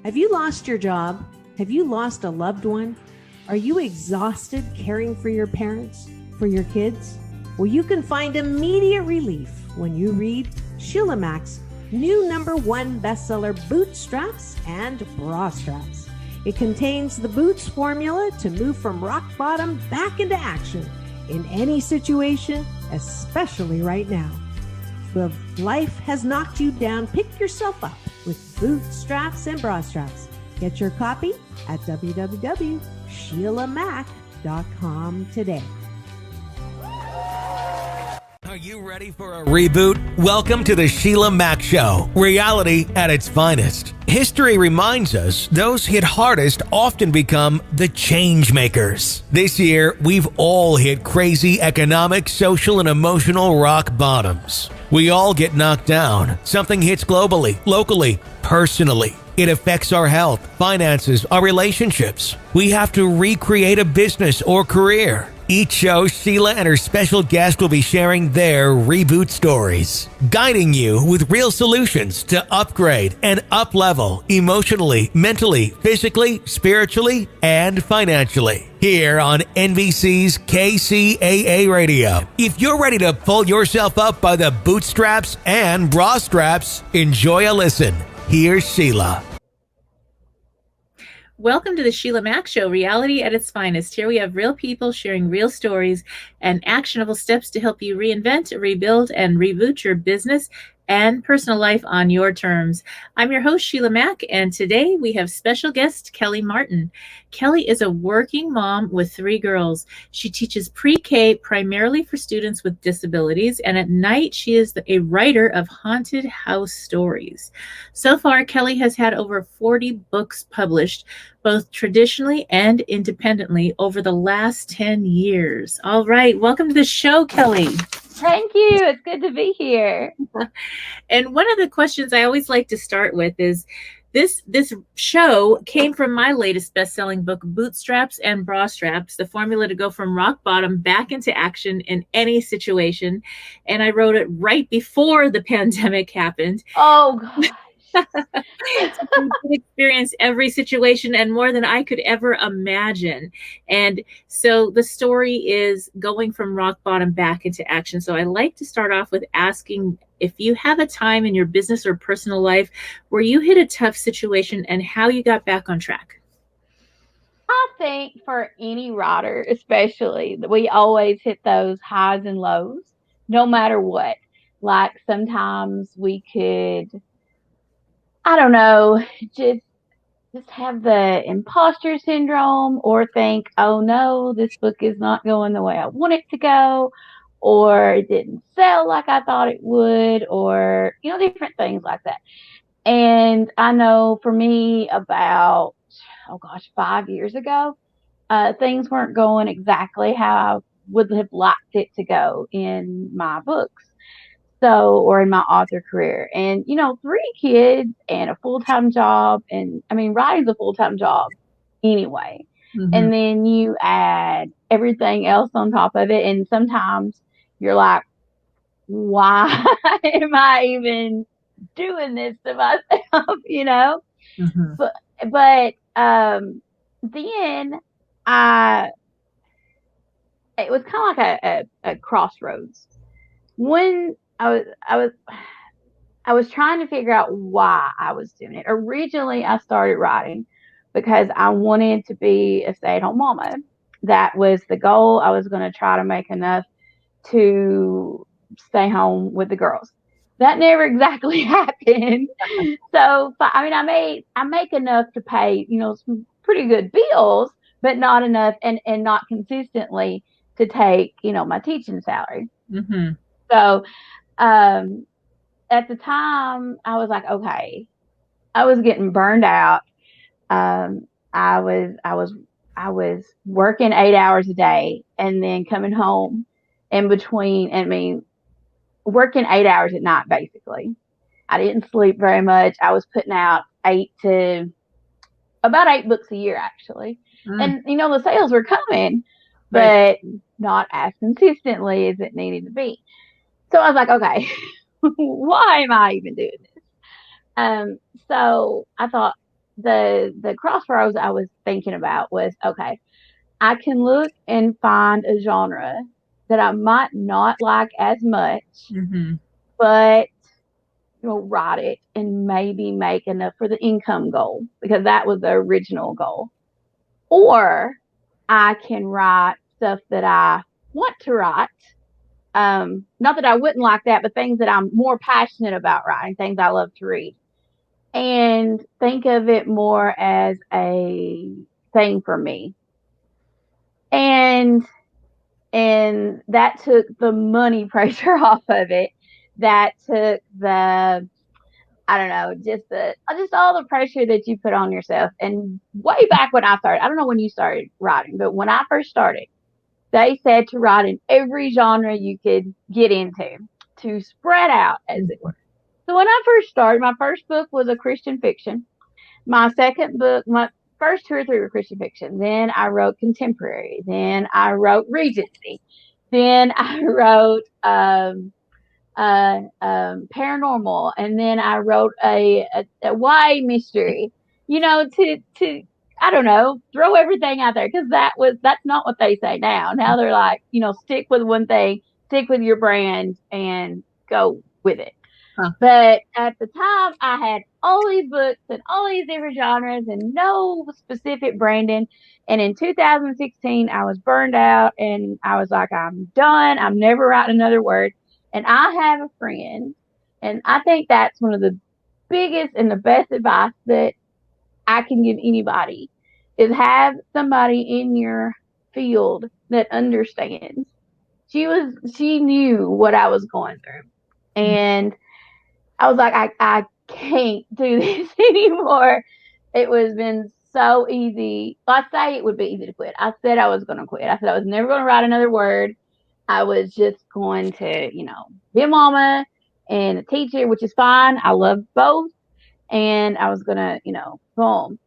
Have you lost your job? Have you lost a loved one? Are you exhausted caring for your parents, for your kids? Well, you can find immediate relief when you read Sheila Mack's new #1 bestseller, Bootstraps and Bra Straps. It contains the Boots formula to move from rock bottom back into action in any situation, especially right now. So if life has knocked you down, pick yourself up with Bootstraps and Bra Straps. Get your copy at www.sheilamack.com today. Are you ready for a reboot? Welcome to the Sheila Mack Show, reality at its finest. History reminds us those hit hardest often become the change makers. This year, we've all hit crazy economic, social, and emotional rock bottoms. We all get knocked down. Something hits globally, locally, personally. It affects our health, finances, our relationships. We have to recreate a business or career. Each show, Sheila and her special guest will be sharing their reboot stories, guiding you with real solutions to upgrade and up-level emotionally, mentally, physically, spiritually, and financially. Here on NBC's KCAA Radio. If you're ready to pull yourself up by the bootstraps and bra straps, enjoy a listen. Here's Sheila. Welcome to the Sheila Mack Show, reality at its finest. Here we have real people sharing real stories and actionable steps to help you reinvent, rebuild, and reboot your business and personal life on your terms. I'm your host, Sheila Mack, and today we have special guest Kelly Martin. Kelly is a working mom with 3 girls. She teaches pre-K primarily for students with disabilities, and at night she is a writer of haunted house stories. So far, Kelly has had over 40 books published, both traditionally and independently, over the last 10 years. All right, welcome to the show, Kelly. Thank you. It's good to be here. And one of the questions I always like to start with is this show came from my latest best-selling book, Bootstraps and Bra Straps, the formula to go from rock bottom back into action in any situation. And I wrote it right before the pandemic happened. Oh, gosh. So we could experience every situation and more than I could ever imagine. And so the story is going from rock bottom back into action. So I like to start off with asking if you have a time in your business or personal life where you hit a tough situation and how you got back on track. I think for any writer, especially, we always hit those highs and lows, no matter what. Like sometimes we could, I don't know, just have the imposter syndrome or think, oh no, this book is not going the way I want it to go, or it didn't sell like I thought it would, or, different things like that. And I know for me about, 5 years ago, things weren't going exactly how I would have liked it to go in my books. Or in my author career. And, 3 kids and a full-time job. And writing's a full-time job anyway. Mm-hmm. And then you add everything else on top of it. And sometimes you're like, why am I even doing this to myself, Mm-hmm. But then it was kind of like a crossroads. When I was trying to figure out why I was doing it. Originally, I started writing because I wanted to be a stay-at-home mama. That was the goal. I was going to try to make enough to stay home with the girls. That never exactly happened. So, I make enough to pay, some pretty good bills, but not enough and not consistently to take, my teaching salary. Mm-hmm. So, at the time I was like, okay, I was getting burned out. I was working 8 hours a day and then coming home in between, working 8 hours at night, basically. I didn't sleep very much. I was putting out about 8 books a year, actually. And, the sales were coming, but not as consistently as it needed to be. So I was like, okay, why am I even doing this? So I thought, the crossroads I was thinking about was, okay, I can look and find a genre that I might not like as much, Mm-hmm. but write it and maybe make enough for the income goal, because that was the original goal. Or I can write stuff that I want to write. Not that I wouldn't like that, but things that I'm more passionate about writing, things I love to read. And think of it more as a thing for me. And that took the money pressure off of it. That took the, I don't know, just all the pressure that you put on yourself. And way back when I started, I don't know when you started writing, but when I first started, they said to write in every genre you could get into, to spread out, as it were. So when I first started, my first book was a Christian fiction. My second book, my first two or three were Christian fiction. Then I wrote contemporary. Then I wrote Regency. Then I wrote paranormal, and then I wrote a YA mystery. To I don't know, throw everything out there, because that's not what they say now. Now they're like, stick with one thing, stick with your brand, and go with it. Huh. But at the time, I had all these books and all these different genres and no specific branding. And in 2016, I was burned out and I was like, I'm done. I'm never writing another word. And I have a friend, and I think that's one of the biggest and the best advice that I can give anybody, is have somebody in your field that understands. She knew what I was going through. And I was like, I can't do this anymore. It was been so easy. I say it would be easy to quit. I said I was going to quit. I said I was never going to write another word. I was just going to, be a mama and a teacher, which is fine. I love both. And I was going to, go home.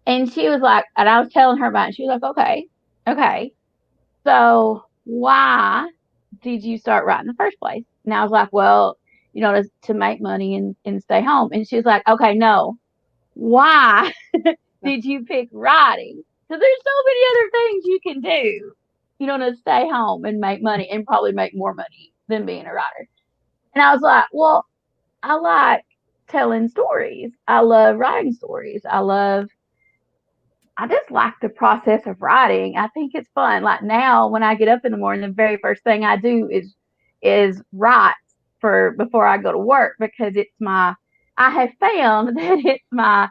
And she was like, and I was telling her about it. She was like, okay. So why did you start writing in the first place? And I was like, well, to make money and stay home. And she was like, okay, no, why did you pick writing? Because there's so many other things you can do, to stay home and make money, and probably make more money than being a writer. And I was like, well, I like telling stories. I love writing stories. I just like the process of writing. I think it's fun. Like now, when I get up in the morning, the very first thing I do is write for before I go to work, because I have found that it's my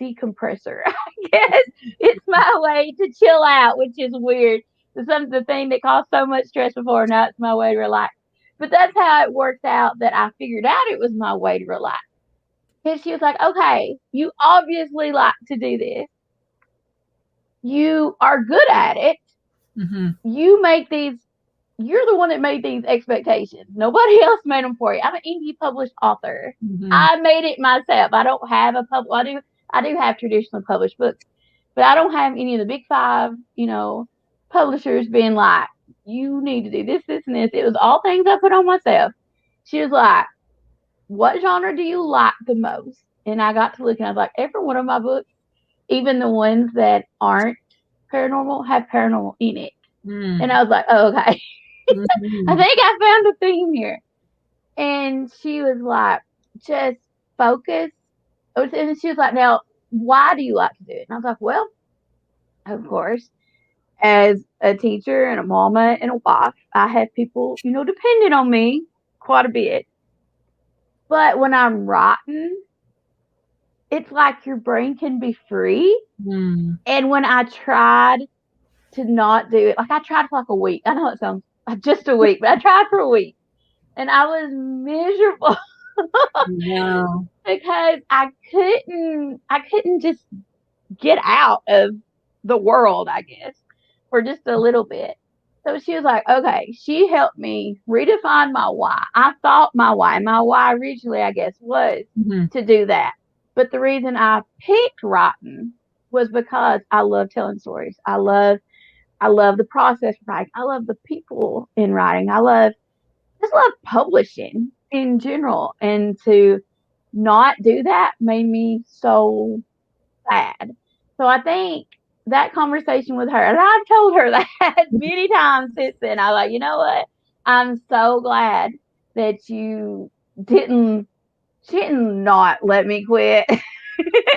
decompressor. I guess it's my way to chill out, which is weird. The thing that caused so much stress before, now it's my way to relax. But that's how it worked out, that I figured out it was my way to relax. And she was like, okay, you obviously like to do this. You are good at it. Mm-hmm. You're the one that made these expectations. Nobody else made them for you. I'm an indie published author. Mm-hmm. I made it myself. I don't have I do have traditionally published books, but I don't have any of the big five, publishers being like, you need to do this, this, and this. It was all things I put on myself. She was like, what genre do you like the most? And I got to look, and I was like, every one of my books, even the ones that aren't paranormal, have paranormal in it. Mm-hmm. And I was like, oh, okay. Mm-hmm. I think I found a theme here. And she was like, just focus. And she was like, now, why do you like to do it? And I was like, well, of course, as a teacher and a mama and a wife, I have people, depending on me quite a bit. But when I'm writing, it's like your brain can be free. Mm-hmm. And when I tried to not do it, like I tried for like a week. I know it sounds like just a week, but I tried for a week. And I was miserable Wow. because I couldn't just get out of the world, I guess, for just a little bit. So she was like, okay, she helped me redefine my why. I thought my why originally, I guess, was Mm-hmm. to do that. But the reason I picked writing was because I love telling stories. I love the process of writing. I love the people in writing. I just love publishing in general, and to not do that made me so sad. So I think that conversation with her, and I've told her that many times since then. I was like, you know what? I'm so glad that you didn't she didn't not let me quit.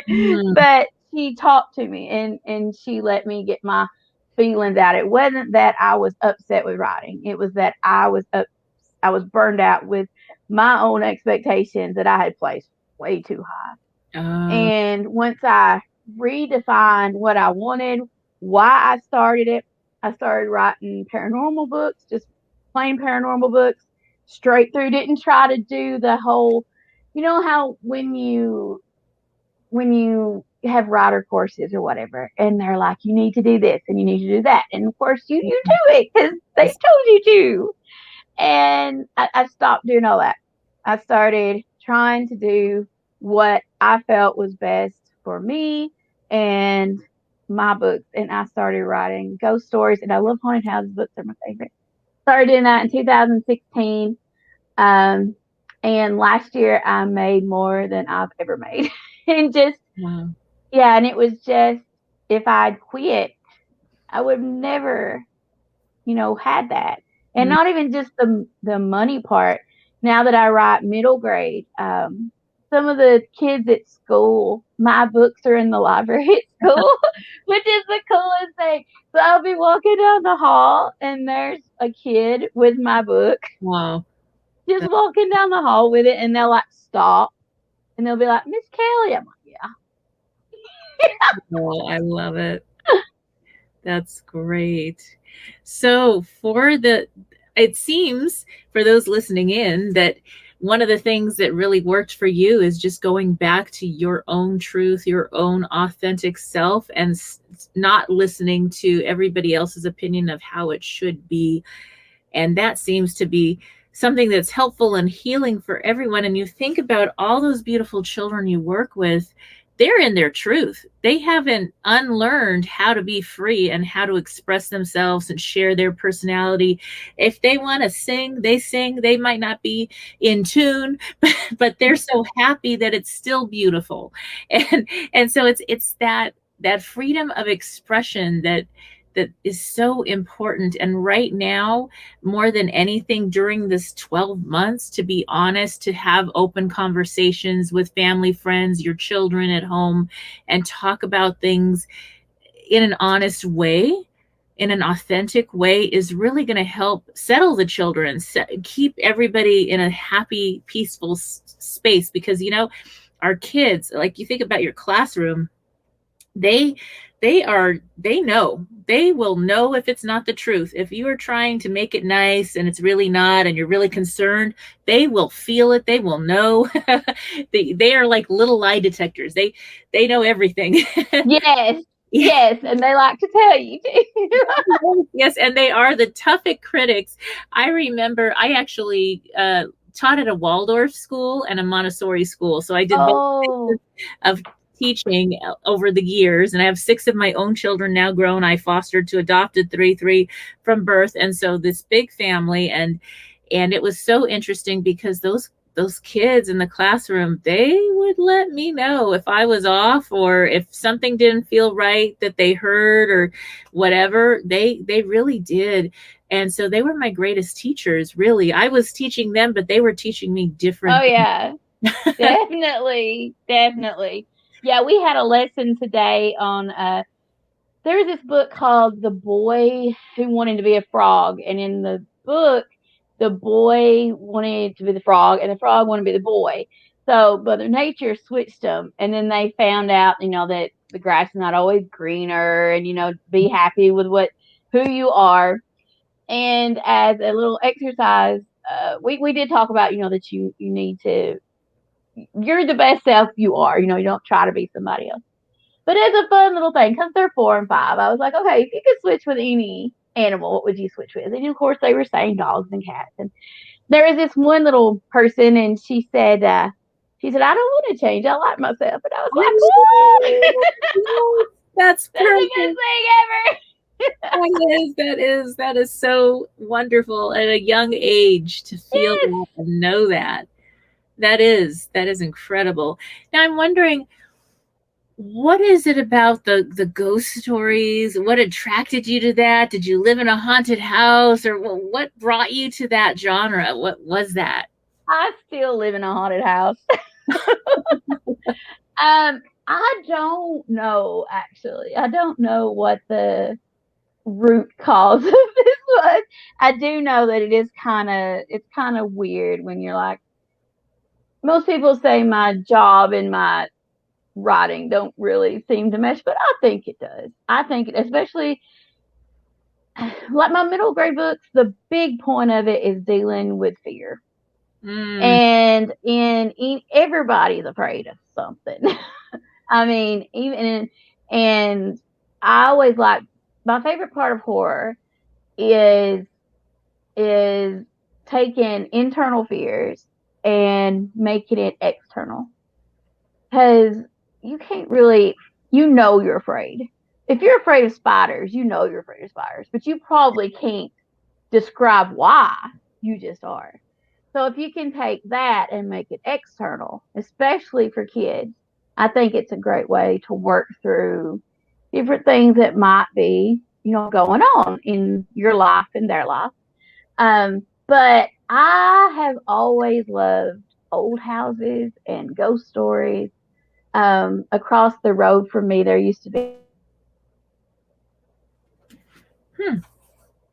Mm. But she talked to me and she let me get my feelings out. It wasn't that I was upset with writing. It was that I was burned out with my own expectations that I had placed way too high. Uh, And once I redefined what I wanted, why I started it, I started writing paranormal books, just plain paranormal books, straight through. Didn't try to do the whole, you know how when you have writer courses or whatever, and they're like, you need to do this and you need to do that, and of course you do it because they told you to. And I stopped doing all that. I started trying to do what I felt was best for me and my books. And I started writing ghost stories, and I love haunted houses. Books are my favorite. Started doing that in 2016. Um, and last year I made more than I've ever made. And just, wow. yeah, and it was just, if I'd quit, I would never had that. And Mm. not even just the money part. Now that I write middle grade, some of the kids at school, my books are in the library at school, which is the coolest thing. So I'll be walking down the hall and there's a kid with my book, Wow. just walking down the hall with it, and they'll like stop and they'll be like, Miss Kelly. I'm like, yeah. Oh, I love it. That's great. So it seems for those listening in that one of the things that really worked for you is just going back to your own truth, your own authentic self, and not listening to everybody else's opinion of how it should be. And that seems to be something that's helpful and healing for everyone. And you think about all those beautiful children you work with, they're in their truth. They haven't unlearned how to be free and how to express themselves and share their personality. If they want to sing, they sing. They might not be in tune, but they're so happy that it's still beautiful. And so it's that freedom of expression that is so important. And right now, more than anything during this 12 months, to be honest, to have open conversations with family, friends, your children at home, and talk about things in an honest way, in an authentic way, is really going to help settle the children, keep everybody in a happy, peaceful space. Because, our kids, like, you think about your classroom, they they will know if it's not the truth. If you are trying to make it nice and it's really not, and you're really concerned, they will feel it. They will know. They are like little lie detectors. They know everything. Yes. Yeah. Yes. And they like to tell you too. Yes, and they are the toughest critics. I remember I actually taught at a Waldorf school and a Montessori school, so I did both Oh. of teaching over the years, and I have 6 of my own children now grown. I fostered to adopted three from birth, and so this big family. And it was so interesting because those kids in the classroom, they would let me know if I was off or if something didn't feel right that they heard or whatever. They really did. And so they were my greatest teachers, really. I was teaching them, but they were teaching me different Oh yeah. Definitely. Definitely. Yeah, we had a lesson today on there was this book called The Boy Who Wanted to Be a Frog, and in the book the boy wanted to be the frog and the frog wanted to be the boy. So Mother Nature switched them, and then they found out, that the grass is not always greener, and be happy with who you are. And as a little exercise, we did talk about, that you need to, you're the best self you are. You don't try to be somebody else. But it's a fun little thing because they're 4 and 5. I was like, okay, if you could switch with any animal, what would you switch with? And of course, they were saying dogs and cats. And there was this one little person, and she said, I don't want to change. I like myself. And I was like, what? That's That's the perfect. best thing ever. That is so wonderful at a young age to feel Yes. that and know that. That is incredible. Now I'm wondering, what is it about the ghost stories? What attracted you to that? Did you live in a haunted house, or what brought you to that genre? What was that? I still live in a haunted house. I don't know actually. I don't know what the root cause of this was. I do know that it's kind of weird when you're like, most people say my job and my writing don't really seem to mesh, but I think it does. I think it, especially like my middle grade books, the big point of it is dealing with fear. Mm, And everybody's afraid of something. I mean, and I always like, my favorite part of horror is is taking internal fears and making it external. Because you can't really, you're afraid. If you're afraid of spiders, you're afraid of spiders, but you probably can't describe why. You just are. So if you can take that and make it external, especially for kids, I think it's a great way to work through different things that might be, going on in your life and their life. But I have always loved old houses and ghost stories. Across the road from me, there used to be hmm.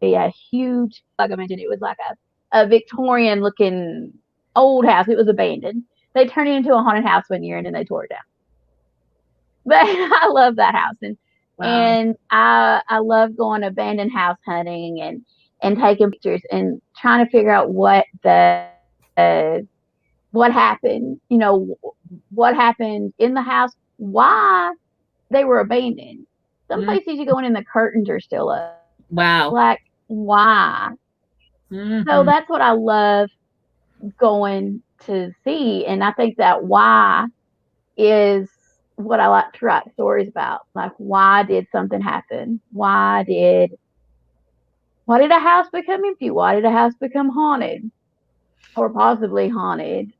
a huge, like I mentioned, it was like a Victorian looking old house. It was abandoned. They turned it into a haunted house one year and then they tore it down. But I love that house, Wow. and I love going abandoned house hunting and taking pictures and trying to figure out what happened, what happened in the house, why they were abandoned. Some Mm, places you go in and the curtains are still up. wow. Like, why? So Hmm. that's what I love going to see. And I think that why is what I like to write stories about. Like, why did something happen? Why did a house become empty? Why did a house become haunted or possibly haunted?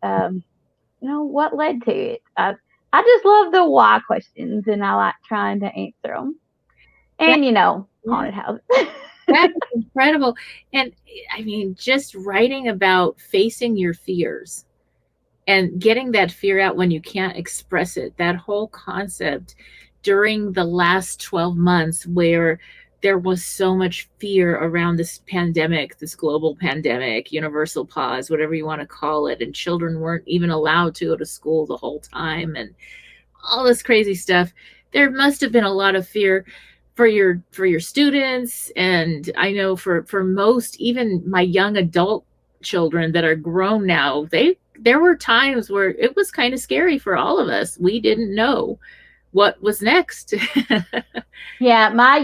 What led to it? I just love the why questions, and I like trying to answer them. That, And yeah, haunted houses. that is incredible. And I mean, just writing about facing your fears and getting that fear out when you can't express it, that whole concept during the last 12 months where there was so much fear around this pandemic, this global pandemic, universal pause, whatever you want to call it, and children weren't even allowed to go to school the whole time, and all this crazy stuff. There must have been a lot of fear for your students, and I know for most, even my young adult children that are grown now, there were times where it was kind of scary for all of us. We didn't know what was next. Yeah, my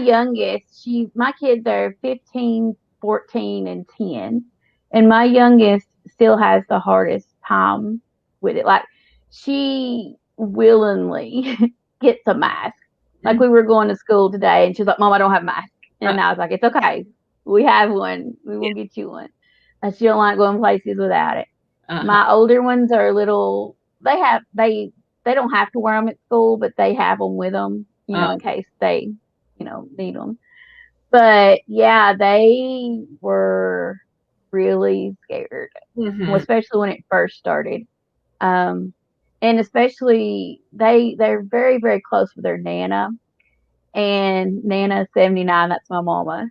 kids are 15, 14, and 10. And my youngest still has the hardest time with it. Like, she willingly gets a mask. Like, we were going to school today and she's like, Mom, I don't have a mask. And I was like, it's okay. We have one. We will get you one. And she don't like going places without it. Uh-huh. My older ones are a little, they don't have to wear them at school, but they have them with them, in case they, need them. But yeah, they were really scared, Mm-hmm. especially when it first started. Um, and especially they're very, very close with their Nana, and Nana's 79. That's my mama.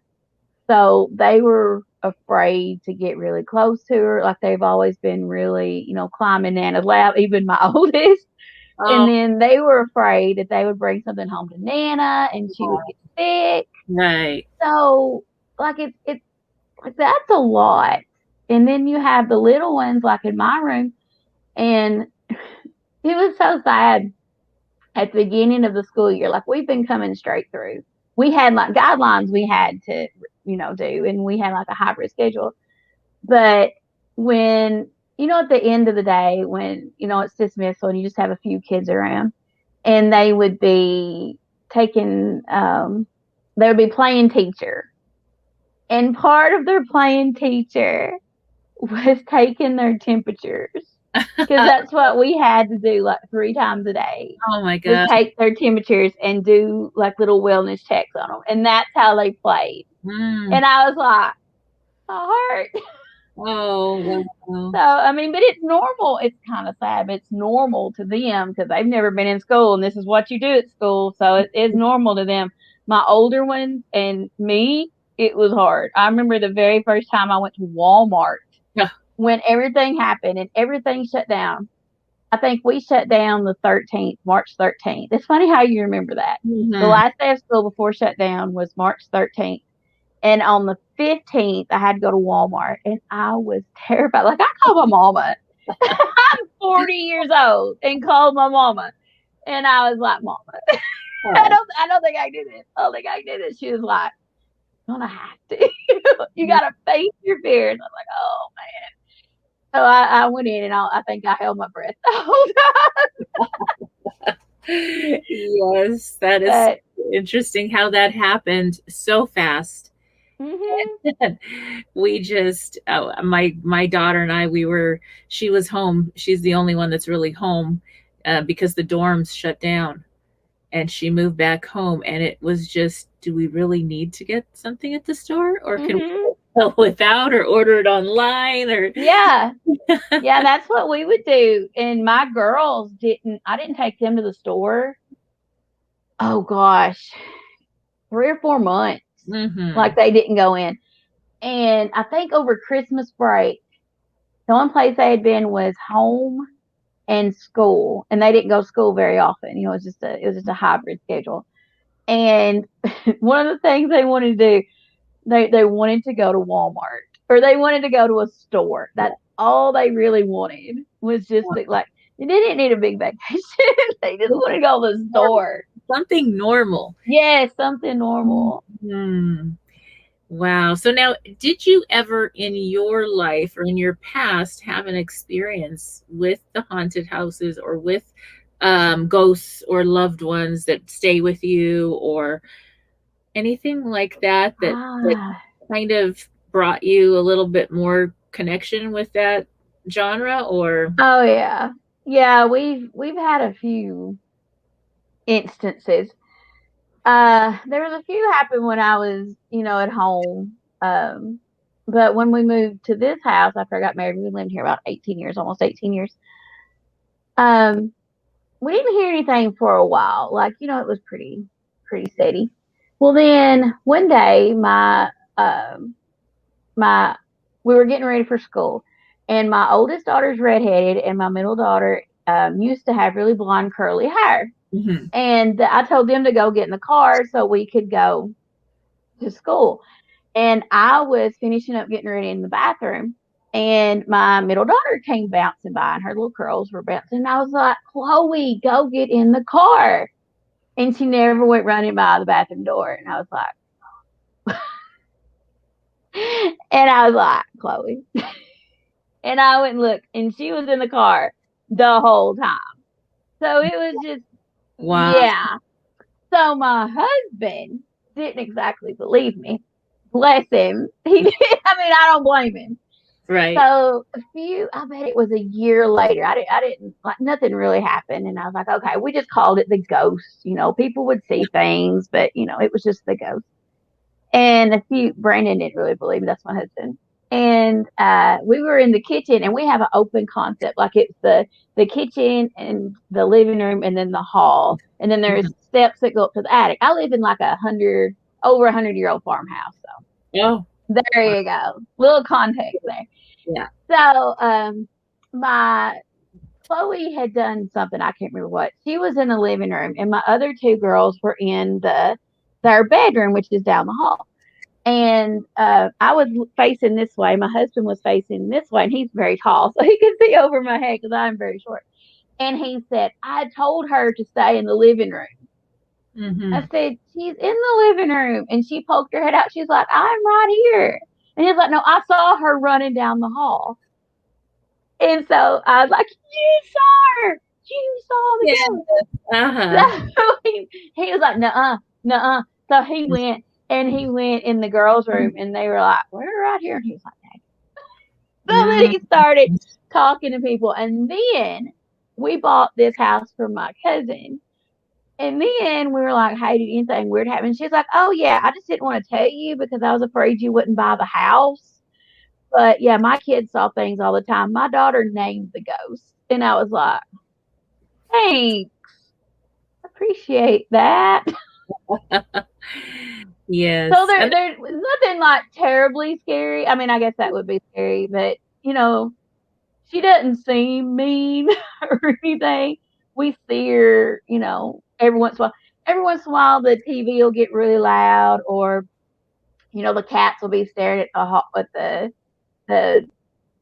So they were afraid to get really close to her. Like, they've always been really, climbing Nana's lap, even my oldest. Oh, And then they were afraid that they would bring something home to Nana and she would get sick. right. So, like, it's like, that's a lot. And then you have the little ones, like in my room, and it was so sad at the beginning of the school year. Like, we've been coming straight through. We had like guidelines we had to, do, and we had like a hybrid schedule. But when, at the end of the day, when, it's dismissal and you just have a few kids around, and taking, they would be playing teacher. And part of their playing teacher was taking their temperatures. because that's what we had to do like 3 times a day. Oh my Was God. take their temperatures and do like little wellness checks on them, and that's how they played. Mm. And I was like, I hurt. Oh, wow. So I mean, but it's normal. It's kind of sad, but it's normal to them because they've never been in school, and this is what you do at school. So it is normal to them. My older ones and me, it was hard. I remember the very first time I went to Walmart Yeah. when everything happened and everything shut down. I think we shut down the 13th, March 13th. It's funny how you remember that. The Mhm. last day of school before shutdown was March 13th. And on the 15th, I had to go to Walmart and I was terrified. Like, I called my mama. I'm 40 years old and called my mama. And I was like, Mama, Oh. I don't think I can do this. I don't think I can do this. She was like, I'm gonna have to. You gotta face your fears. I'm like, oh man. So I went in and I think I held my breath the whole time. Yes, that is But interesting how that happened so fast. mhm, We just my daughter and I, she was home. She's the only one that's really home because the dorms shut down, and she moved back home, and it was just, do we really need to get something at the store, or can we mhm. go without, or order it online, or Yeah. Yeah, that's what we would do. And my girls I didn't take them to the store. Oh gosh, 3 or 4 months. Mhm. Like they didn't go in. And I think over Christmas break, the only place they had been was home and school. And they didn't go to school very often. You know, it was just a hybrid schedule. And one of the things they wanted to do, they wanted to go to Walmart or they wanted to go to a store. That's all they really wanted was just like they didn't need a big vacation. They just wanted to go to the store. Something normal. Yes, something normal. Mhm. Wow. So now, did you ever in your life or in your past have an experience with the haunted houses, or with ghosts or loved ones that stay with you, or anything like that, that Ah, kind of brought you a little bit more connection with that genre, or oh yeah. Yeah, we've had a few instances. There was a few happen when I was, at home. But when we moved to this house after I got married, we lived here about 18 years, almost 18 years. Um, we didn't hear anything for a while. Like, it was pretty steady. Well, then one day my we were getting ready for school, and my oldest daughter's redheaded, and my middle daughter used to have really blonde curly hair. Mhm. And I told them to go get in the car so we could go to school. And I was finishing up getting ready in the bathroom, and my middle daughter came bouncing by, and her little curls were bouncing. And I was like, Chloe, go get in the car. And she never went running by the bathroom door. And I was like, and I was like, Chloe. And I went and looked, and she was in the car the whole time. So it was just, Wow. yeah. So my husband didn't exactly believe me. Bless him. He did. I mean, I don't blame him. Right. So I bet it was a year later. I didn't like nothing really happened. And I was like, okay, we just called it the ghost. People would see things, but it was just the ghost. And Brandon didn't really believe me. That's my husband. And we were in the kitchen, and we have an open concept. Like it's the kitchen and the living room and then the hall. And then there's Mhm. steps that go up to the attic. I live in like over 100-year-old farmhouse. So Oh, there wow. you go. Little context there. Yeah. So my Chloe had done something, I can't remember what. She was in the living room, and my other two girls were in their bedroom, which is down the hall. And I was facing this way. My husband was facing this way, and he's very tall, so he could see over my head because I'm very short. And he said, I told her to stay in the living room. I Mhm. said, she's in the living room. And she poked her head out. She's like, I'm right here. And he's like, no, I saw her running down the hall. And so I was like, you saw her. You saw the Yeah. ghost. Uh-huh. So he was like, nuh-uh, nuh-uh. So he went in the girls' room, and they were like, we're right here. And he was like, so then Mm. he started talking to people. And then we bought this house from my cousin. And then we were like, hey, did anything weird happen? She's like, oh, yeah, I just didn't want to tell you because I was afraid you wouldn't buy the house. But yeah, my kids saw things all the time. My daughter named the ghost. And I was like, thanks. Appreciate that. Yes. So And there's nothing like terribly scary. I mean, I guess that would be scary, but she doesn't seem mean or anything. We see her, every once in a while. Every once in a while, the TV will get really loud, or the cats will be staring at the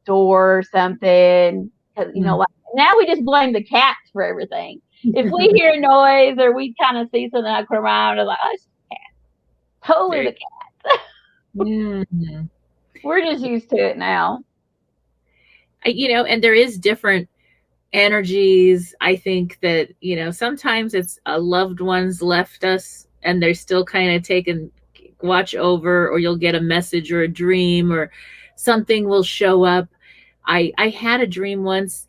door or something. 'Cause, like, now we just blame the cats for everything. If we hear a noise or we kind of see something, I come around and like, oh, it's the cat. Totally the cat. Mhm. We're just used to it now. And there is different energies. I think that, sometimes it's a loved one's left us and they're still kind of taking watch over, or you'll get a message or a dream or something will show up. I had a dream once,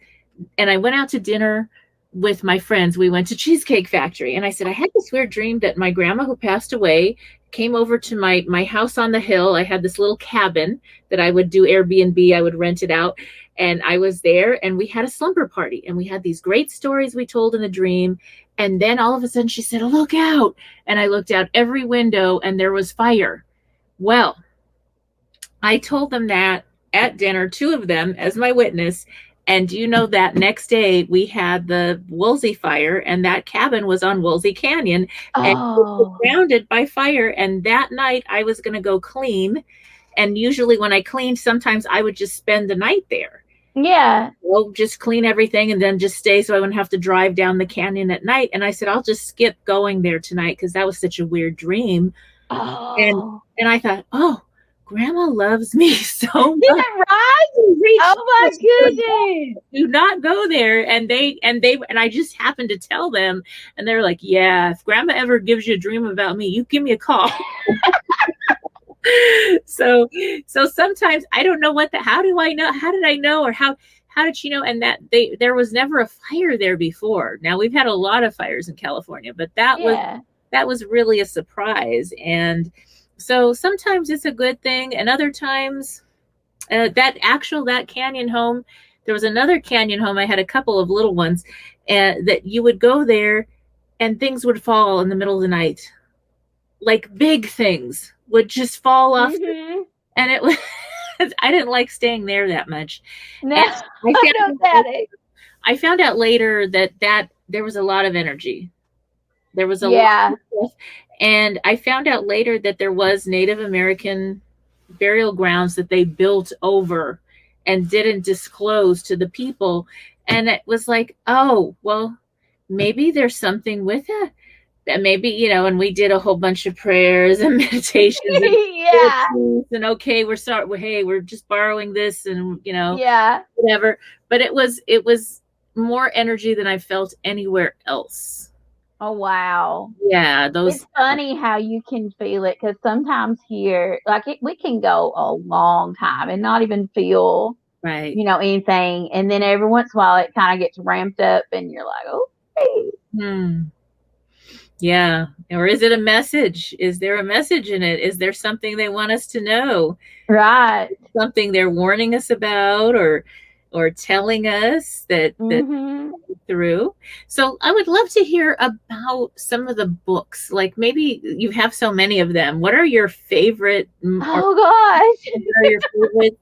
and I went out to dinner with my friends. We went to Cheesecake Factory, and I said, I had this weird dream that my grandma, who passed away, came over to my house on the hill. I had this little cabin that I would do Airbnb. I would rent it out. And I was there, and we had a slumber party, and we had these great stories we told in the dream. And then all of a sudden she said, look out. And I looked out every window, and there was fire. Well, I told them that at dinner, two of them as my witness. And do you know that next day we had the Woolsey fire, and that cabin was on Woolsey Canyon, and it was Oh, surrounded by fire. And that night I was going to go clean. And usually when I cleaned, sometimes I would just spend the night there. yeah. Well, just clean everything and then just stay so I wouldn't have to drive down the canyon at night. And I said, I'll just skip going there tonight because that was such a weird dream. And Oh, and I thought, oh, grandma loves me so much. yeah, right? Oh my goodness. Do not go there. And I just happened to tell them, and they're like, yeah, if grandma ever gives you a dream about me, you give me a call. so sometimes I don't know how do I know? How did I know? Or how did she know? And that there was never a fire there before. Now we've had a lot of fires in California, but that was really a surprise. And so sometimes it's a good thing, and other times that canyon home, there was another canyon home. I had a couple of little ones, and that you would go there and things would fall in the middle of the night. Like big things would just fall off. Mm-hmm. And it was, I didn't like staying there that much. No, And I don't doubt it. I found out later that there was a lot of energy. There was a lot Yeah. of stuff. And I found out later that there was Native American burial grounds that they built over and didn't disclose to the people. And it was like, oh, well, maybe there's something with it. That maybe, and we did a whole bunch of prayers and meditations Yeah. and okay, we're sorry, hey, we're just borrowing this, and Yeah. whatever. But it was more energy than I felt anywhere else. Oh, wow. Yeah, It's funny how you can feel it, because sometimes here, like we can go a long time and not even feel, right. Anything. And then every once in a while it kind of gets ramped up and you're like, okay. Yeah. Or is it a message? Is there a message in it? Is there something they want us to know? Right. Something they're warning us about, or telling us that through. So I would love to hear about some of the books. Like, maybe you have so many of them. What are your favorite? Oh gosh. What are your favorites?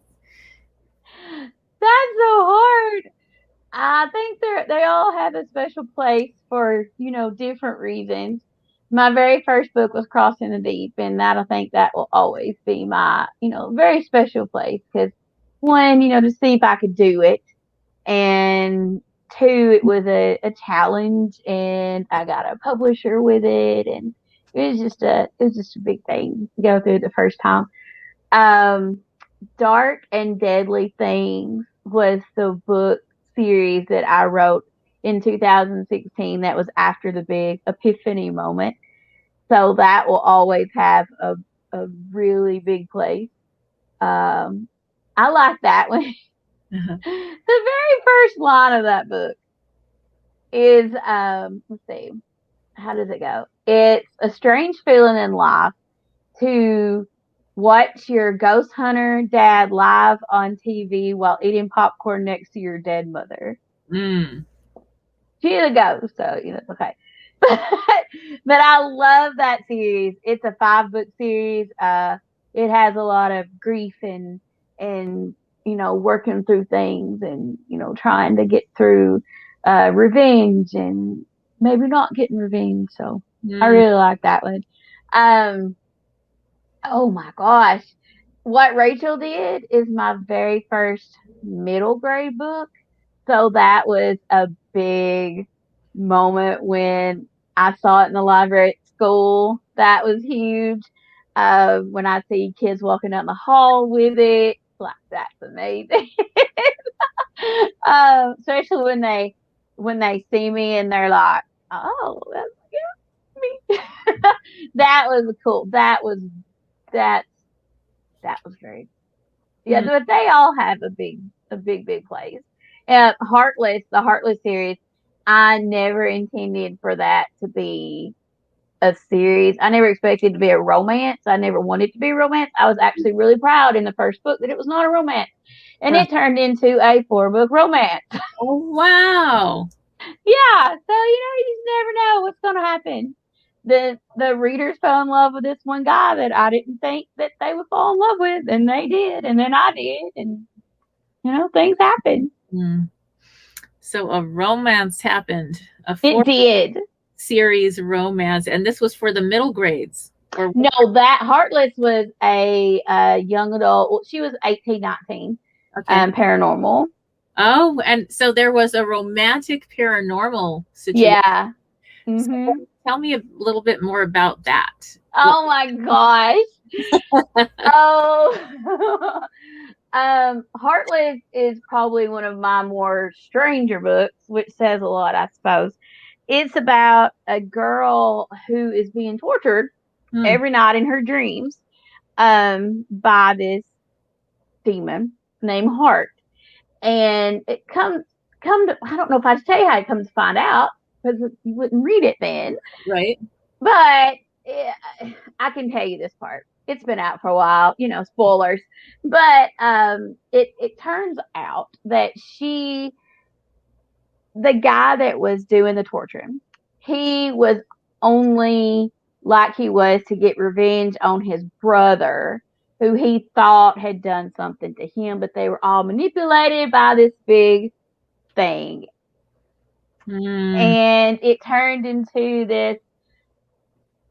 That's so hard. I think they all have a special place for, different reasons. My very first book was Crossing the Deep, and I think that will always be my, very special place, because one, to see if I could do it, and two, it was a challenge, and I got a publisher with it, and it was just a big thing to go through the first time. Dark and Deadly Things was the book series that I wrote in 2016. That was after the big epiphany moment. So that will always have a really big place. I like that one. Uh-huh. The very first line of that book is let's see, how does it go? It's a strange feeling in life to watch your ghost hunter dad live on TV while eating popcorn next to your dead mother. Mm. She's a ghost, so it's okay. But I love that series. It's a 5-book series. It has a lot of grief and working through things and trying to get through revenge and maybe not getting revenge. So I Mm. really like that one. Um, oh my gosh, what Rachel did is my very first middle grade book. So that was a big moment when I saw it in the library at school. That was huge. When I see kids walking down the hall with it, like that's amazing. Especially when they see me and they're like, "Oh, that's me." That was cool. That that was great. Yeah, Mm. but they all have a big place. Heartless, the Heartless series, I never intended for that to be a series. I never expected it to be a romance. I never wanted it to be a romance. I was actually really proud in the first book that it was not a romance. And Uh, it turned into a 4-book romance. oh, wow. Yeah, so you just never know what's gonna happen. The readers fell in love with this one guy that I didn't think that they would fall in love with, and they did, and then I did, and things happen. Mm. So a romance happened, a It 4 did. series romance, and this was for the middle grades. Or No, that Heartless was a young adult. Well, she was 18, 19. okay. Paranormal. Oh, and so there was a romantic paranormal situation. Yeah. So Mhm. tell me a little bit more about that. What? Oh my gosh. Oh. Heartless is probably one of my more stranger books, which says a lot, I suppose. It's about a girl who is being tortured Hmm. every night in her dreams by this demon named Heart. And it come to, I don't know if I should tell you how it comes to find out because you wouldn't read it then. Right. But I can tell you this part. It's been out for a while, spoilers. But it turns out that the guy that was doing the torturing, he was only like he was to get revenge on his brother, who he thought had done something to him, but they were all manipulated by this big thing. Hmm. And it turned into this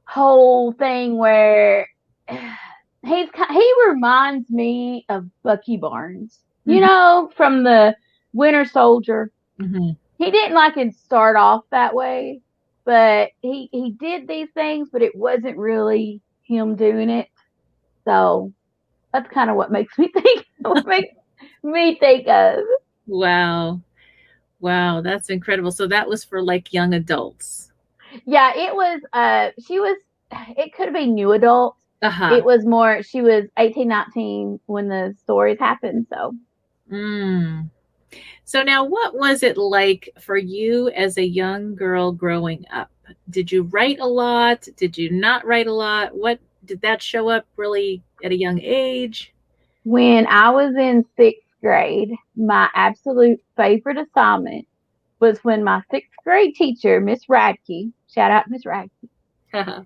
whole thing where he reminds me of Bucky Barnes, Hmm. from the Winter Soldier. Hmm. He didn't like it start off that way, but he did these things, but it wasn't really him doing it. So that's kind of what makes me think what makes me think of. Wow. Wow, that's incredible. So that was for like young adults. Yeah, it was she was it could have been new adult. Uh-huh. It was more she was 18, 19 when the stories happened, so Mm. So now what was it like for you as a young girl growing up? Did you write a lot? Did you not write a lot? What did that show up really at a young age? when I was in 6th grade, my absolute favorite assignment was when my 6th grade teacher, Miss Radke, shout out Miss Radke,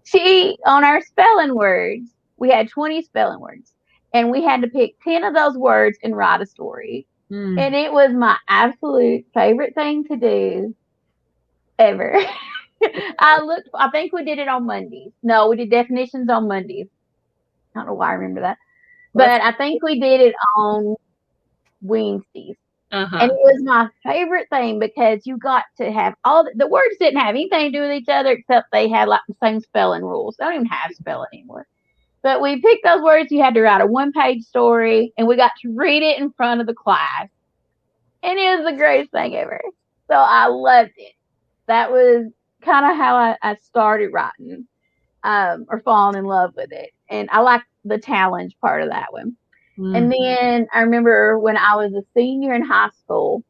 she, on our spelling words, we had 20 spelling words, and we had to pick 10 of those words and write a story. Mm. And it was my absolute favorite thing to do ever. I think we did it on Mondays. No, we did definitions on Mondays. I don't know why I remember that. Well, that's But I think we did it on Wednesdays. And uh-huh. it was my favorite thing because you got to have all the words didn't have anything to do with each other except they had like the same spelling rules. They don't even have spelling anymore. But we picked those words. You had to write a 1-page story, and we got to read it in front of the class. And it was the greatest thing ever. So I loved it. That was kind of how I started writing or falling in love with it. And I like the challenge part of that one. And then I remember when I was a senior in high school,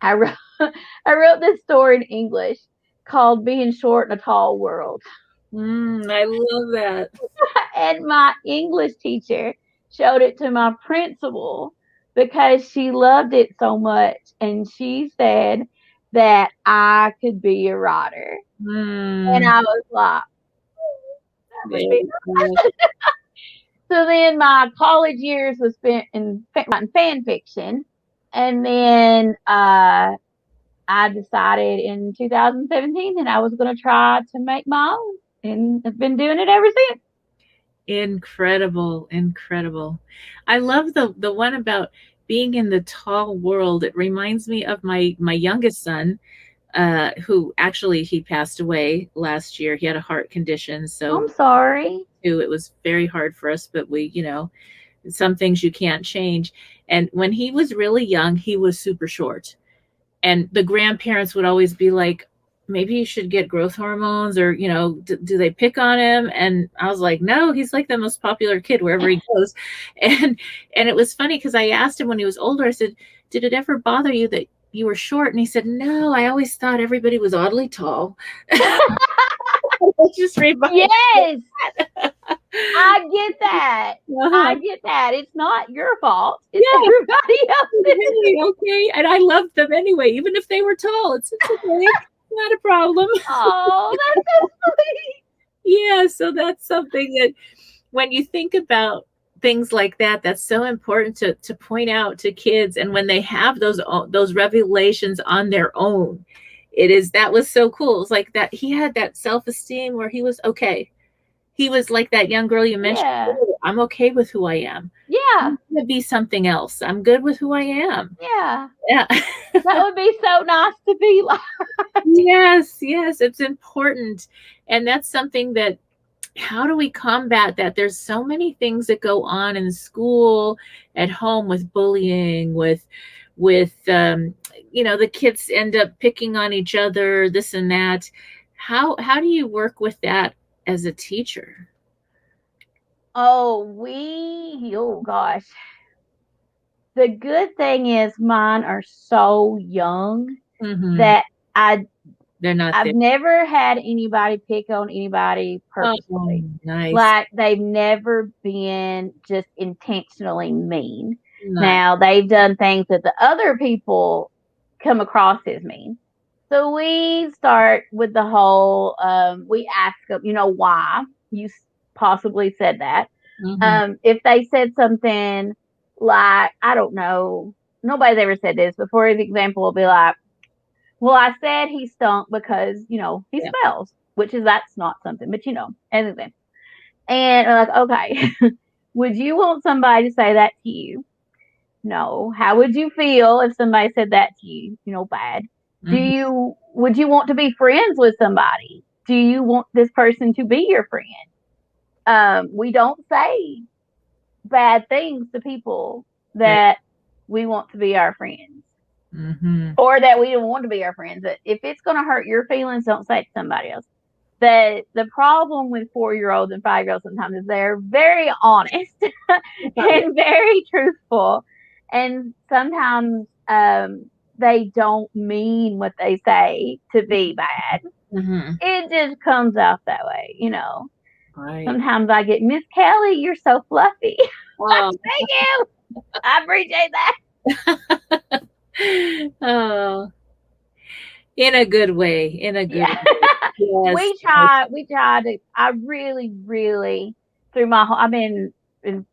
I wrote I wrote this story in English called "Being Short in a Tall World." I love that. And my English teacher showed it to my principal because she loved it so much, and she said that I could be a writer. And I was like, that would be. Very cool. So then my college years was spent in writing fan fiction, and then I decided in 2017 that I was going to try to make my own, and I've been doing it ever since. Incredible, incredible. I love the one about being in the tall world. It reminds me of my youngest son, who actually he passed away last year. He had a heart condition, I'm so sorry. it was very hard for us, but we, some things you can't change. And when he was really young, he was super short. And the grandparents would always be like, maybe you should get growth hormones, or do they pick on him? And I was like, no, he's like the most popular kid wherever he goes. And it was funny because I asked him when he was older, I said, did it ever bother you that you were short? And he said, no, I always thought everybody was oddly tall. Just Yes, I get that. I get that. It's not your fault. It's everybody else's. Really, okay. And I loved them anyway, even if they were tall. It's okay. Not a problem. Oh, that's so sweet. Yeah, so that's something that when you think about things like that, that's so important to point out to kids. And when they have those revelations on their own, that was so cool. It's like that he had that self-esteem where he was okay. He was like that young girl you mentioned. Yeah. Oh, I'm okay with who I am. Yeah. I'm gonna be something else. I'm good with who I am. Yeah. Yeah. That would be so nice to be like. Yes, it's important. And that's something that, how do we combat that? There's so many things that go on in school, at home, with bullying, with the kids end up picking on each other, this and that. How do you work with that as a teacher? Oh gosh. The good thing is mine are so young that They're not I've there. never had anybody pick on anybody purposely. Nice. Like, they've never been just intentionally mean. Nice. Now, they've done things that the other people come across as mean. So we start with the whole, we ask them, why you possibly said that. If they said something like, I don't know, nobody's ever said this, but for example, will be like, well, I said he stunk because, he smells, that's not something, but anything. And we're like, okay, would you want somebody to say that to you? No. How would you feel if somebody said that to you? Bad. Would you want to be friends with somebody? Do you want this person to be your friend? We don't say bad things to people that we want to be our friends. Or that we don't want to be our friends. But if it's going to hurt your feelings, don't say it to somebody else. The problem with 4-year-olds and 5-year-olds sometimes is they're very honest and very truthful. And sometimes they don't mean what they say to be bad. It just comes out that way, Right. Sometimes I get, Miss Kelly, you're so fluffy. Oh. Thank you. I appreciate that. Oh, in a good way. Yes. We try to, I really, really, through my whole, I've been in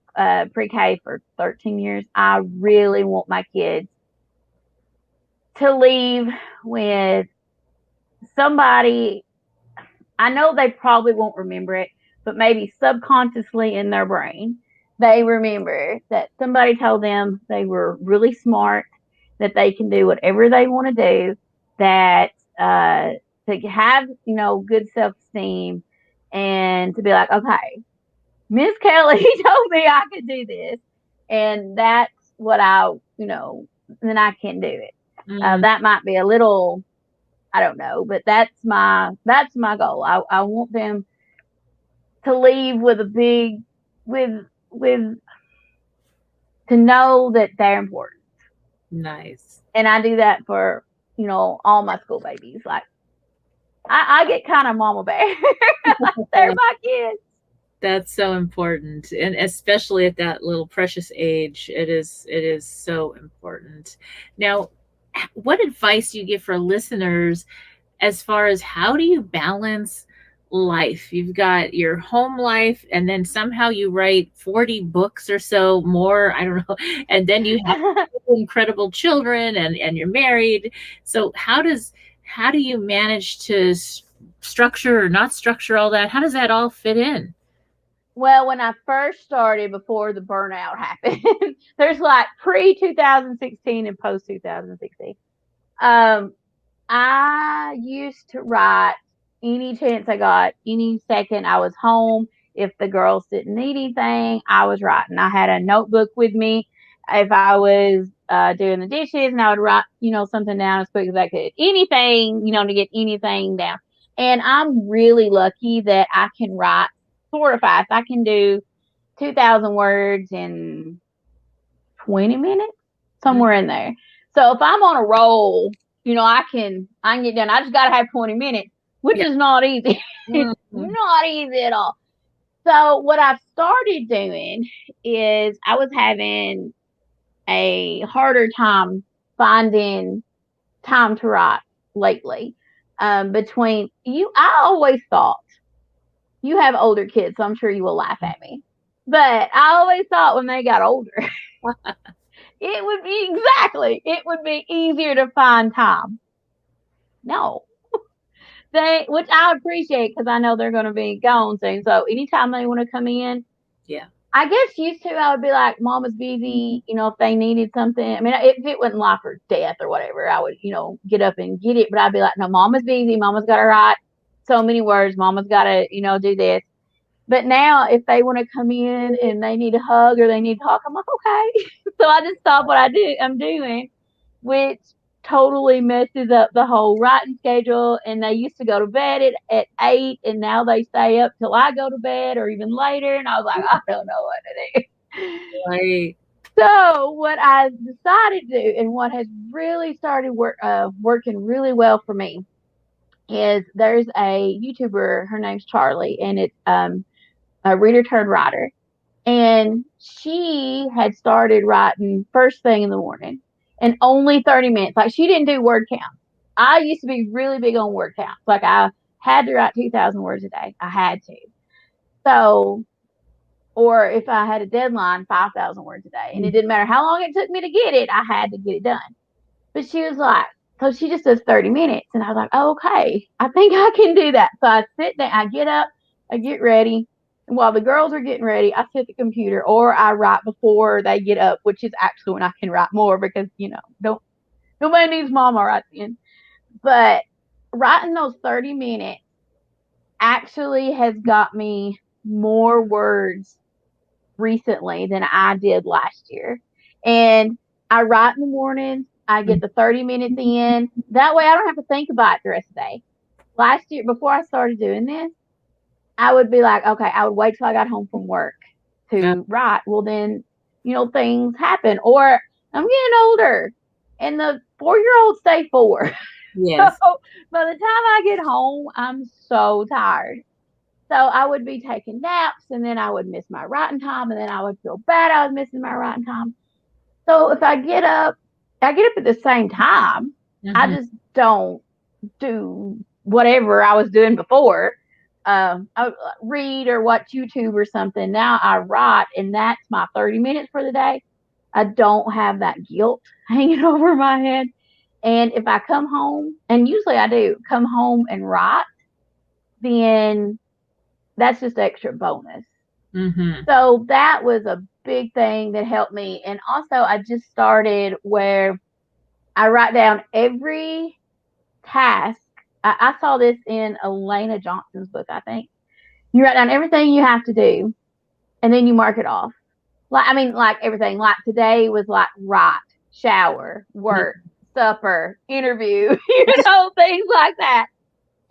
pre-K for 13 years. I really want my kids to leave with somebody. I know they probably won't remember it, but maybe subconsciously in their brain, they remember that somebody told them they were really smart, that they can do whatever they want to do, that to have, good self-esteem, and to be like, okay, Miss Kelly told me I could do this, and that's what then I can do it. That might be a little, I don't know, but that's my goal. I want them to leave with a big, with to know that they're important. Nice. And I do that for, all my school babies. Like, I get kind of mama bear. They're my kids. That's so important, and especially at that little precious age, it is so important. Now, what advice do you give for listeners as far as how do you balance life? You've got your home life, and then somehow you write 40 books or so more, I don't know, and then you have incredible children, and you're married. So how do you manage to structure or not structure all that? How does that all fit in? Well, when I first started, before the burnout happened, there's like pre 2016 and post 2016. I used to write any chance I got, any second I was home. If the girls didn't need anything, I was writing. I had a notebook with me. If I was doing the dishes, and I would write, something down as quick as I could. Anything, to get anything down. And I'm really lucky that I can write sort of fast. I can do 2,000 words in 20 minutes, somewhere in there. So if I'm on a roll, I can get done. I just got to have 20 minutes, which is not easy. It's not easy at all. So what I've started doing is I was having a harder time finding time to write lately. Between you, I always thought, you have older kids, so I'm sure you will laugh at me. But I always thought when they got older, it would be easier to find time. No. Which I appreciate, because I know they're going to be gone soon. So anytime they want to come in, Yeah. I guess used to I would be like, Mama's busy, if they needed something. I mean, if it wasn't life or death or whatever, I would, get up and get it. But I'd be like, no, Mama's busy. Mama's got to write so many words. Mama's got to, do this. But now if they want to come in and they need a hug or they need to talk, I'm like, okay. So I just stop what I'm doing, which totally messes up the whole writing schedule. And they used to go to bed at 8, and now they stay up till I go to bed or even later. And I was like, I don't know what to do. Right. So what I decided to do, and what has really started working really well for me, is there's a YouTuber. Her name's Charlie, and it's a reader turned writer. And she had started writing first thing in the morning, and only 30 minutes. Like, she didn't do word count. I used to be really big on word counts. Like, I had to write 2,000 words a day. I had to. So, or if I had a deadline, 5,000 words a day. And it didn't matter how long it took me to get it, I had to get it done. But she was like, so she just does 30 minutes. And I was like, oh, okay, I think I can do that. So I sit there, I get up, I get ready. And while the girls are getting ready, I sit at the computer, or I write before they get up, which is actually when I can write more, because, nobody needs mama right then. But writing those 30 minutes actually has got me more words recently than I did last year. And I write in the mornings, I get the 30 minutes in. That way I don't have to think about it the rest of the day. Last year, before I started doing this, I would be like, okay, I would wait till I got home from work to write. Well, then, things happen. Or I'm getting older, and the 4-year-olds stay 4. Yes. So by the time I get home, I'm so tired. So I would be taking naps, and then I would miss my writing time, and then I would feel bad I was missing my writing time. So if I get up at the same time. I just don't do whatever I was doing before. I read or watch YouTube or something. Now I write, and that's my 30 minutes for the day. I don't have that guilt hanging over my head. And if I come home, and usually I do come home and write, then that's just extra bonus. So that was a big thing that helped me. And also, I just started where I write down every task. I saw this in Elena Johnson's book, I think. You write down everything you have to do, and then you mark it off. Like everything. Like today was like write, shower, work, supper, interview, things like that.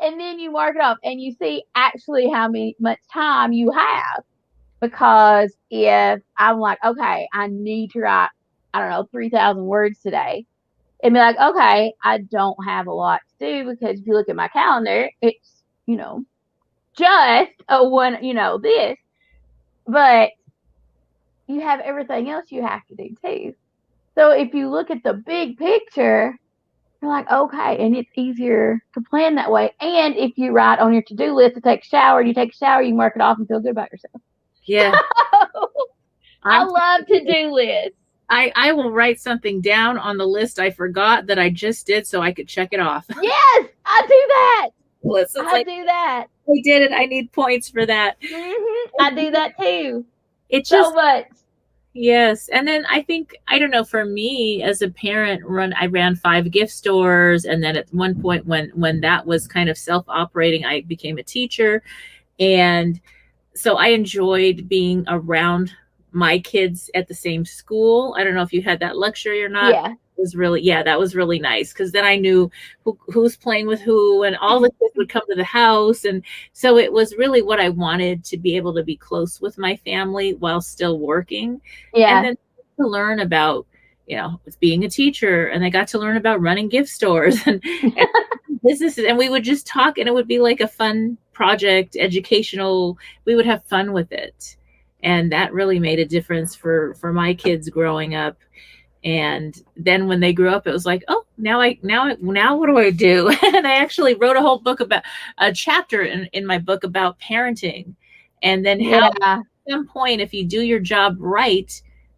And then you mark it off, and you see actually how much time you have. because if I'm like, okay, I need to write, I don't know, 3,000 words today, and be like, okay, I don't have a lot to do, because if you look at my calendar, it's, just a one, this, but you have everything else you have to do too. So if you look at the big picture, you're like, okay, and it's easier to plan that way. And if you write on your to-do list to take a shower, you take a shower, you can mark it off and feel good about yourself. Yeah. I love to-do lists. I will write something down on the list I forgot that I just did so I could check it off. Yes, I do that. Listen, I do that. I did it. I need points for that. I do that too. It's So just much. yes. And then I think, I don't know, for me as a parent, I ran 5 gift stores. And then at one point when that was kind of self-operating, I became a teacher. And so I enjoyed being around my kids at the same school. I don't know if you had that luxury or not. Yeah. That was really nice, because then I knew who's playing with who, and all the kids would come to the house. And so it was really what I wanted, to be able to be close with my family while still working. Yeah. And then to learn about, being a teacher, and I got to learn about running gift stores and businesses, and we would just talk, and it would be like a fun project, educational. We would have fun with it. And that really made a difference for my kids growing up. And then when they grew up, it was like, oh, now what do I do? And I actually wrote a whole book about a chapter in my book about parenting. And then how at some point, if you do your job right,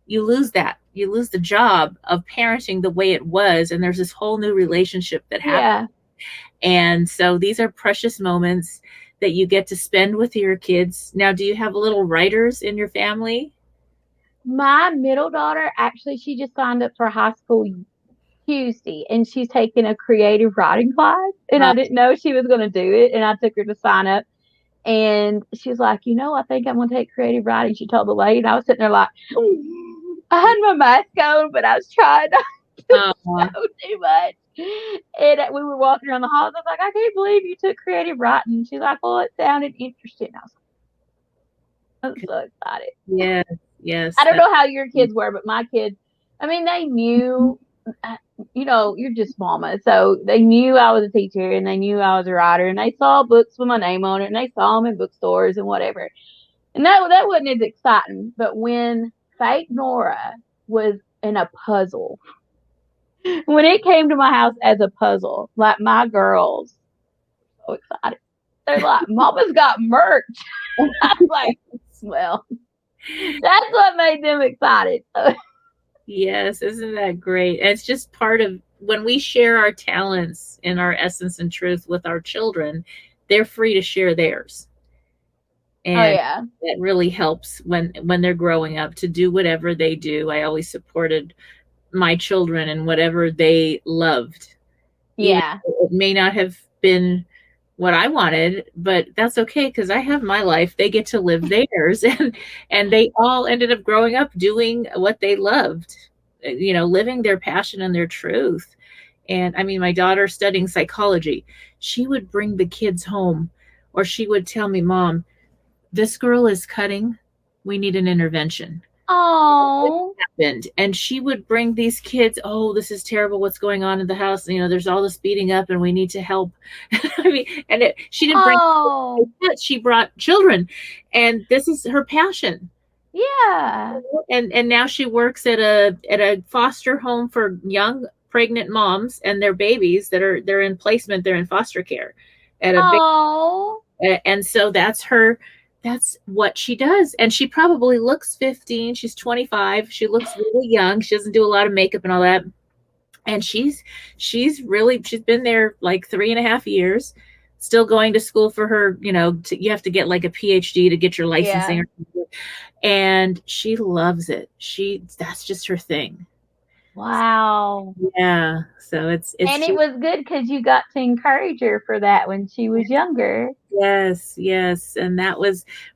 you lose that. You lose the job of parenting the way it was. And there's this whole new relationship that happens. Yeah. And so these are precious moments that you get to spend with your kids. Now, do you have little writers in your family? My middle daughter, actually, she just signed up for high school Tuesday, and she's taking a creative writing class, and I didn't know she was going to do it, and I took her to sign up, and she was like, I think I'm going to take creative writing. She told the lady, and I was sitting there like, I had my mask on, but I was trying not to show too much. And we were walking around the halls. I was like, I can't believe you took creative writing. She's like, well, it sounded interesting. I was like, I'm so excited. Yeah. Yes. I don't know how your kids were, but my kids, I mean, they knew, you're just mama. So they knew I was a teacher, and they knew I was a writer, and they saw books with my name on it, and they saw them in bookstores and whatever. And that wasn't as exciting. But when Fake Nora was in a puzzle, when it came to my house as a puzzle, like, my girls were so excited. They're like, Mama's got merch. I was like, well, that's what made them excited. Yes, isn't that great? And it's just part of when we share our talents and our essence and truth with our children, they're free to share theirs. And that really helps when they're growing up to do whatever they do. I always supported my children in whatever they loved. Yeah. It may not have been what I wanted, but that's okay, because I have my life. They get to live theirs, and they all ended up growing up doing what they loved, living their passion and their truth. And I mean, my daughter studying psychology, she would bring the kids home, or she would tell me, Mom, this girl is cutting. We need an intervention. Oh, happened. And she would bring these kids, oh, this is terrible, what's going on in the house, there's all this beating up and we need to help. I mean, and she didn't bring she brought children, and this is her passion. Yeah. And now she works at a foster home for young pregnant moms and their babies they're in placement, they're in foster care at a and so that's what she does. And she probably looks 15. She's 25. She looks really young. She doesn't do a lot of makeup and all that. And she's been there like 3.5 years, still going to school for her, you have to get like a PhD to get your licensing. Yeah. And she loves it. That's just her thing. Wow. Yeah. So it's and it was good because you got to encourage her for that when she was younger. Yes. And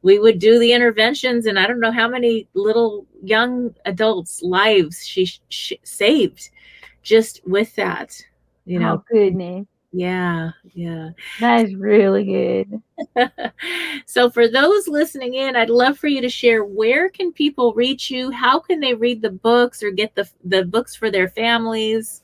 we would do the interventions, and I don't know how many little young adults' lives she saved just with that. Oh, goodness. Yeah, yeah. That is really good. So for those listening in, I'd love for you to share, where can people reach you? How can they read the books or get the books for their families?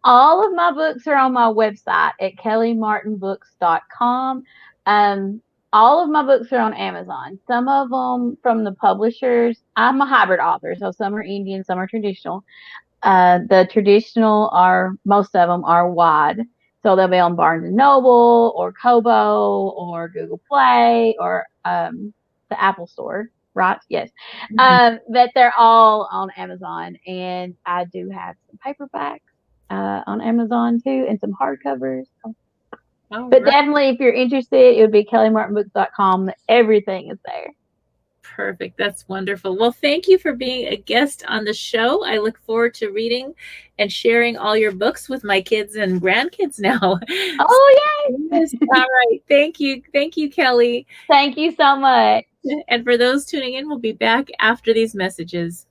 All of my books are on my website at kellymartinbooks.com. Um, all of my books are on Amazon. Some of them from the publishers. I'm a hybrid author, so some are Indian, some are traditional. The traditional are, most of them are wide. So they'll be on Barnes and Noble or Kobo or Google Play or the Apple Store, right? Yes. Mhm. But they're all on Amazon. And I do have some paperbacks on Amazon too, and some hardcovers. All But right. definitely, if you're interested, it would be kellymartinbooks.com. Everything is there. Perfect. That's wonderful. Well, thank you for being a guest on the show. I look forward to reading and sharing all your books with my kids and grandkids now. Oh, Yes. yay! All right. Thank you. Thank you, Kelly. Thank you so much. And for those tuning in, we'll be back after these messages.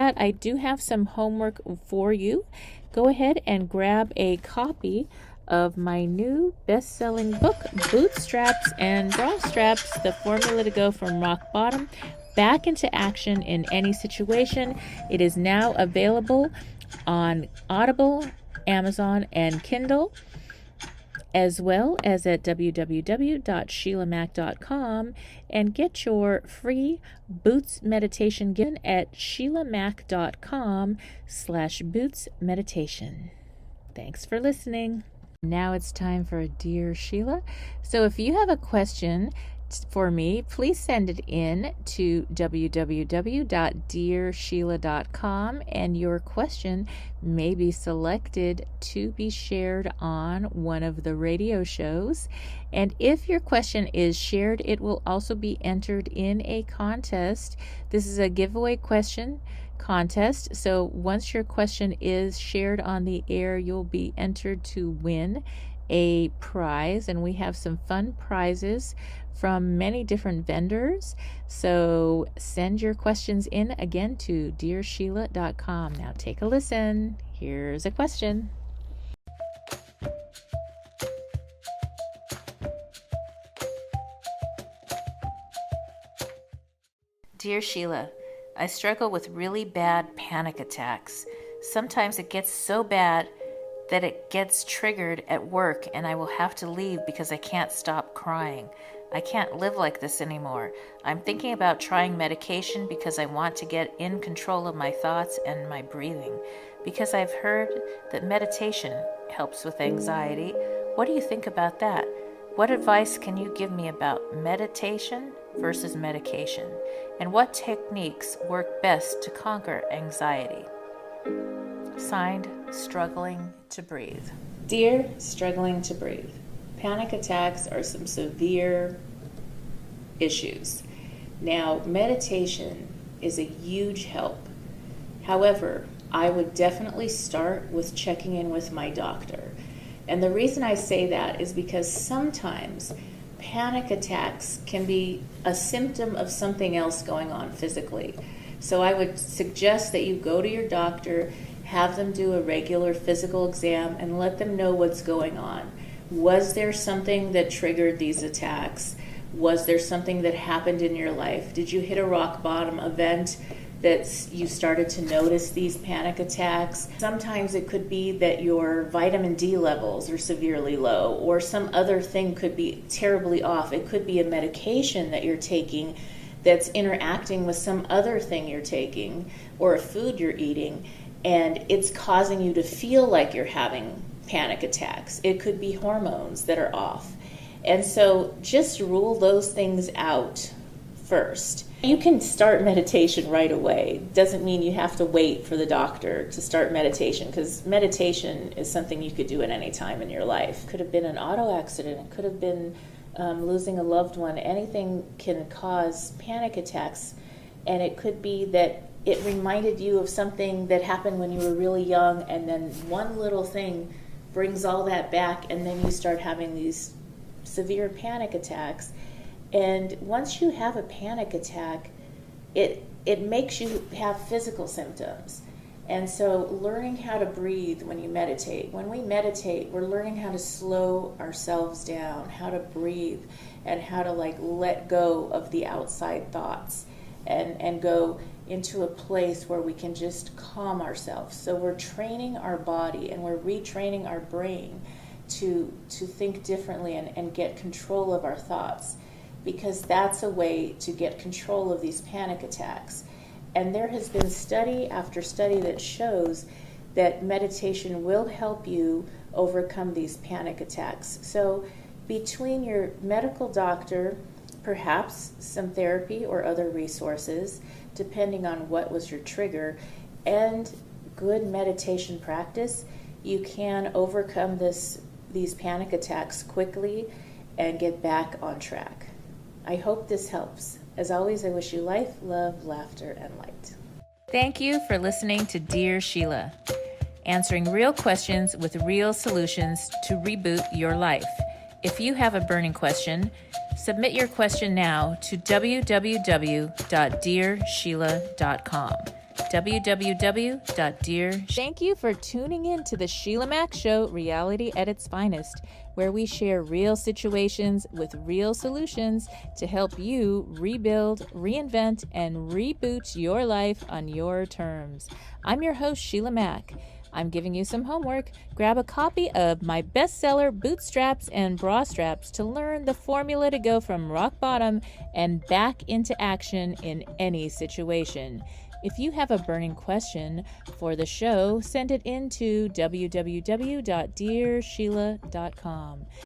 I do have some homework for you. Go ahead and grab a copy of my new best-selling book, Bootstraps and Bra Straps, The Formula to Go from Rock Bottom Back into Action in Any Situation. It is now available on Audible, Amazon, and Kindle, as well as at www.sheilamac.com, and get your free Boots meditation given at sheilamac.com/Boots meditation. Thanks for listening. Now it's time for Dear Sheila. So if you have a question for me, please send it in to www.dearsheila.com, and your question may be selected to be shared on one of the radio shows. And if your question is shared, it will also be entered in a contest. This is a giveaway question contest. So once your question is shared on the air, you'll be entered to win a prize, and we have some fun prizes from many different vendors. So send your questions in again to dearsheila.com. Now take a listen. Here's a question. Dear Sheila, I struggle with really bad panic attacks. Sometimes it gets so bad that it gets triggered at work and I will have to leave because I can't stop crying. I can't live like this anymore. I'm thinking about trying medication because I want to get in control of my thoughts and my breathing. Because I've heard that meditation helps with anxiety. What do you think about that? What advice can you give me about meditation versus medication? And what techniques work best to conquer anxiety? Signed, Struggling to Breathe. Dear Struggling to Breathe, panic attacks are some severe issues. Now, meditation is a huge help. However, I would definitely start with checking in with my doctor. And the reason I say that is because sometimes panic attacks can be a symptom of something else going on physically. So I would suggest that you go to your doctor, have them do a regular physical exam, and let them know what's going on. Was there something that triggered these attacks? Was there something that happened in your life? Did you hit a rock bottom event that you started to notice these panic attacks? Sometimes it could be that your vitamin D levels are severely low, or some other thing could be terribly off. It could be a medication that you're taking that's interacting with some other thing you're taking, or a food you're eating, and it's causing you to feel like you're having panic attacks. It could be hormones that are off. And so just rule those things out first. You can start meditation right away. Doesn't mean you have to wait for the doctor to start meditation, because meditation is something you could do at any time in your life. It could have been an auto accident. It could have been losing a loved one. Anything can cause panic attacks. And it could be that it reminded you of something that happened when you were really young, and then one little thing brings all that back, and then you start having these severe panic attacks. And once you have a panic attack, it makes you have physical symptoms. And so learning how to breathe when you meditate. When we meditate, we're learning how to slow ourselves down, how to breathe, and how to let go of the outside thoughts and go into a place where we can just calm ourselves. So we're training our body and we're retraining our brain to think differently and get control of our thoughts, because that's a way to get control of these panic attacks. And there has been study after study that shows that meditation will help you overcome these panic attacks. So between your medical doctor, perhaps some therapy or other resources, depending on what was your trigger, and good meditation practice, you can overcome these panic attacks quickly and get back on track. I hope this helps. As always, I wish you life, love, laughter, and light. Thank you for listening to Dear Sheila, answering real questions with real solutions to reboot your life. If you have a burning question, submit your question now to www.dearsheila.com. Thank you for tuning in to the Sheila Mack Show, reality at its finest, where we share real situations with real solutions to help you rebuild, reinvent, and reboot your life on your terms. I'm your host, Sheila Mack. I'm giving you some homework. Grab a copy of my bestseller, Bootstraps and Bra Straps, to learn the formula to go from rock bottom and back into action in any situation. If you have a burning question for the show, send it in to www.dearsheila.com.